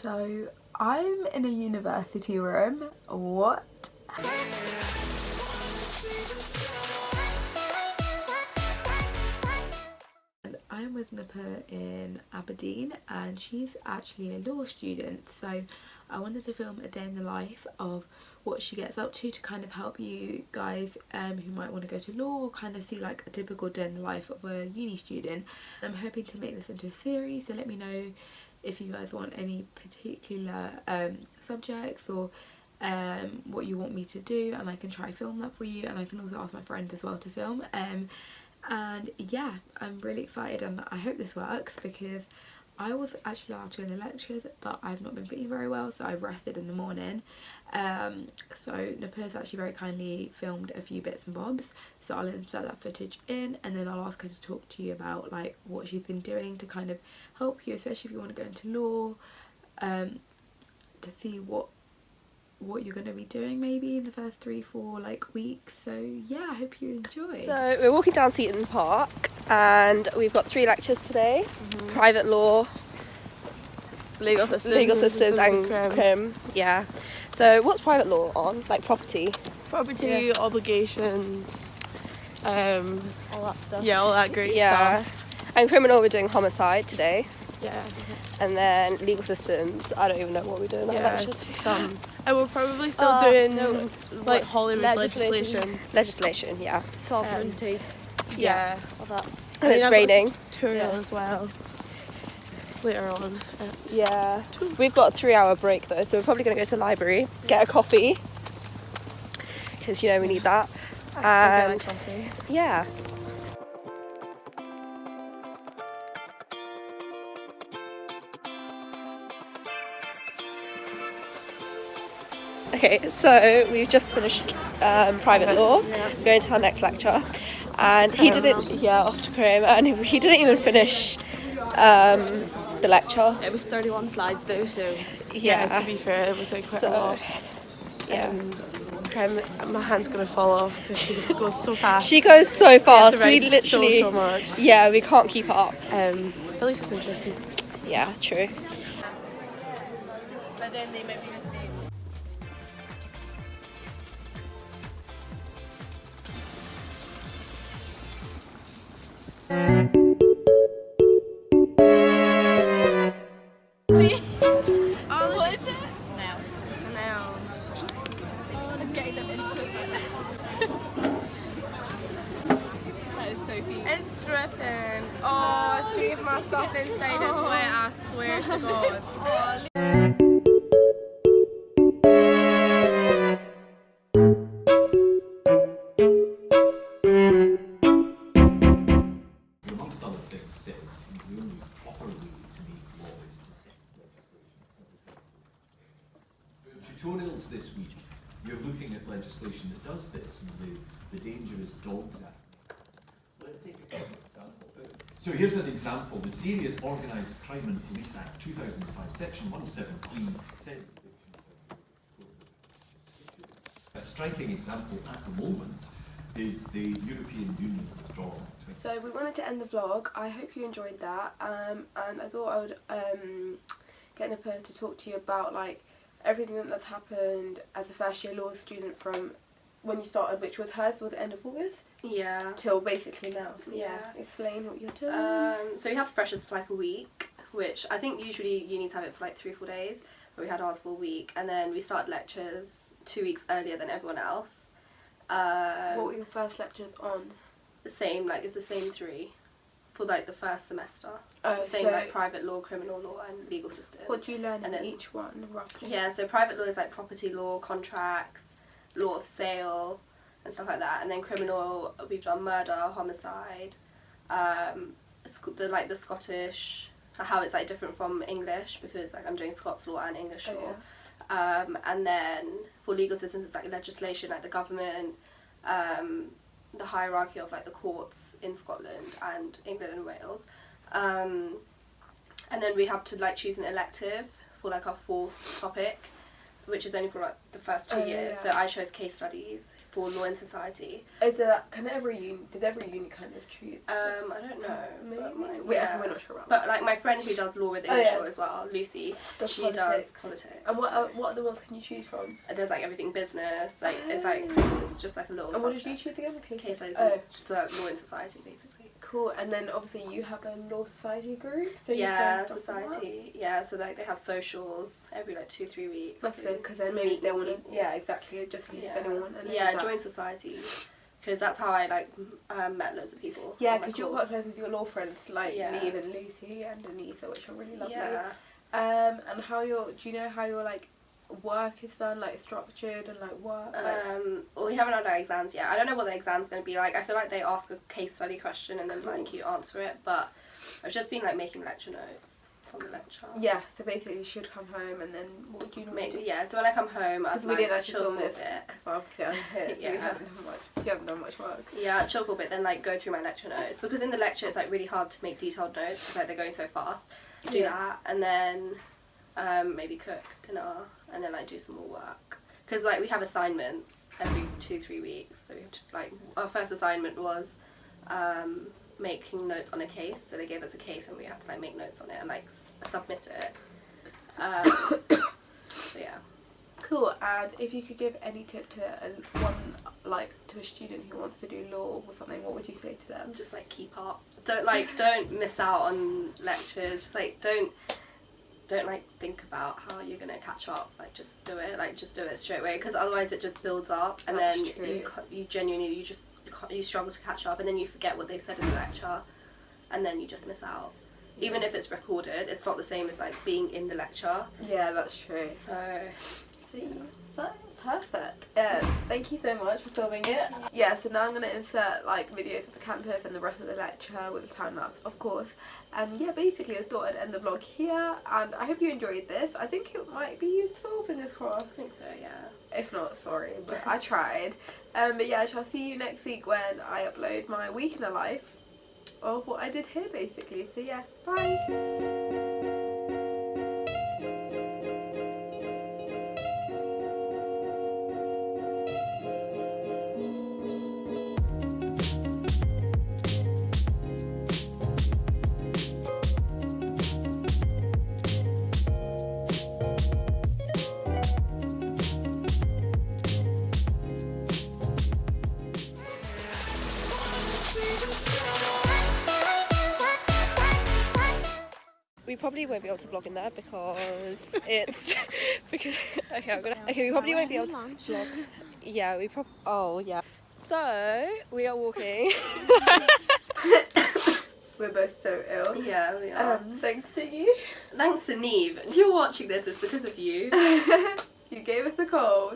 So I'm in a university room. What? I'm with Napa in Aberdeen, and she's actually a law student, so I wanted to film a day in the life of what she gets up to kind of help you guys who might want to go to law or kind of see like a typical day in the life of a uni student. I'm hoping to make this into a series, so let me know if you guys want any particular subjects or what you want me to do, and I can try film that for you, and I can also ask my friend as well to film. And yeah, I'm really excited, and I hope this works because I was actually allowed to go in the lectures, but I've not been feeling very well, so I've rested in the morning. So Napa's actually very kindly filmed a few bits and bobs, so I'll insert that footage in, and then I'll ask her to talk to you about like what she's been doing to kind of help you, especially if you want to go into law, to see what you're going to be doing maybe in the first 3-4 like weeks. So yeah, I hope you enjoy. So we're walking down Seaton Park, and we've got 3 lectures today. Private law, legal systems and crim. Yeah. So what's private law on? Like property, obligations, all that stuff. Yeah, all that great stuff. And criminal, we're doing homicide today. Yeah. And then legal systems, I don't even know what we do in that lecture. Some. And we're probably still doing like Hollywood legislation, yeah. Sovereignty. All that. And it's raining. Tutorial as well. Later on. Yeah. We've got a 3-hour break though, so we're probably going to go to the library, get a coffee, because you know we need that. And yeah. Okay, so we've just finished private law, going to our next lecture, and he didn't, off to crim, and he didn't even finish the lecture. It was 31 slides though, so to be fair, it was like quite a lot. Crim, my hand's gonna fall off because she goes so fast. She goes so fast. We literally, so much. Yeah, we can't keep up. At least it's interesting. Yeah, true. But then they might be the same. What is it? Nails. It's nails. Oh, I'm getting them into it. That is so cute. It's dripping. Oh, see if my stuff inside is wet, I swear to God. Amongst other things said, the only proper way to make law is to set legislation. For tutorials this week, you're looking at legislation that does this, and the Dangerous Dogs Act. So let's take a couple of examples. So here's an example. The Serious Organised Crime and Police Act 2005, Section 173 says a striking example at the moment is the European Union withdrawal. So we wanted to end the vlog. I hope you enjoyed that, and I thought I would get Napa to talk to you about like everything that's happened as a first year law student from when you started, which was hers, was the end of August? Yeah. Till basically now. So Yeah. Explain what you're doing. So we had freshers for like a week, which I think usually you need to have it for like 3 or 4 days, but we had ours for a week, and then we started lectures 2 weeks earlier than everyone else. What were your first lectures on? The same, like it's the same 3 for like the first semester. Oh, the same so like private law, criminal law and legal systems. what do you learn And in then- each one, roughly? Yeah, so private law is like property law, contracts, law of sale and stuff like that, and then criminal we've done murder, homicide, the Scottish, how it's like different from English because like I'm doing Scots law and English law. And then for legal systems it's like legislation, like the government, the hierarchy of like the courts in Scotland and England and Wales, and then we have to like choose an elective for like our 4th topic, which is only for like the first 2 years. So I chose case studies for law and society. Is that did every uni kind of choose? I don't know. Maybe. But We're not sure about But that. like my friend who does law with English yeah. law as well, Lucy, she politics. does politics. And what other ones can you choose from? There's like everything business, like it's just like a little. And what did you subject. choose again? Case studies, just law and society basically. Cool. And then obviously you have a law society group. So Yeah, you've done stuff like society. Yeah, so like they have socials every like 2-3 weeks. that? That's good because then maybe they want to. Yeah, exactly. Just in case anyone. And Yeah, join society. Because that's how I like met loads of people. Yeah, because you're quite close with your law friends like Yeah. Neve and Lucy and Anissa, which are really lovely. Yeah. And do you know how your like work is done, like structured and like work? Well, we haven't had our exams yet. I don't know what the exam's going to be like. I feel like they ask a case study question and then like you answer it. But I've just been like making lecture notes from the lecture. Yeah, so basically you should come home and then what would you normally do? Yeah, so when I come home, I've We didn't actually chill film for a this bit. because obviously I'm here, so Yeah. you haven't done much work. Yeah, chill for a bit, then like go through my lecture notes because in the lecture it's like really hard to make detailed notes because like they're going so fast. Do that and then maybe cook dinner and then like do some more work because like we have assignments every 2-3 weeks. So we have to like our first assignment was making notes on a case. So they gave us a case and we have to like make notes on it and like submit it. So yeah. Cool. And if you could give any tip to to a student who wants to do law or something, what would you say to them? Just like keep up. Don't miss out on lectures. Just like don't like think about how you're gonna catch up. Like just do it. Like just do it straight away because otherwise it just builds up and That's then true. you genuinely you struggle to catch up and then you forget what they've said in the lecture and then you just miss out. Even if it's recorded, it's not the same as like being in the lecture. Yeah, that's true. So Perfect. Thank you so much for filming it. Yeah, so now I'm going to insert like videos of the campus and the rest of the lecture with the time lapse, of course. And yeah, basically I thought I'd end the vlog here and I hope you enjoyed this. I think it might be useful, fingers crossed. I think so, yeah. If not, sorry, but I tried. But yeah, I shall see you next week when I upload my week in the life of what I did here basically. So yeah, bye. We probably won't be able to vlog in there because it's we probably won't be able to vlog. Yeah, So we are walking. We're both so ill. Yeah, we are. Thanks to you. Thanks to Neve. If you're watching this, it's because of you. You gave us a cold.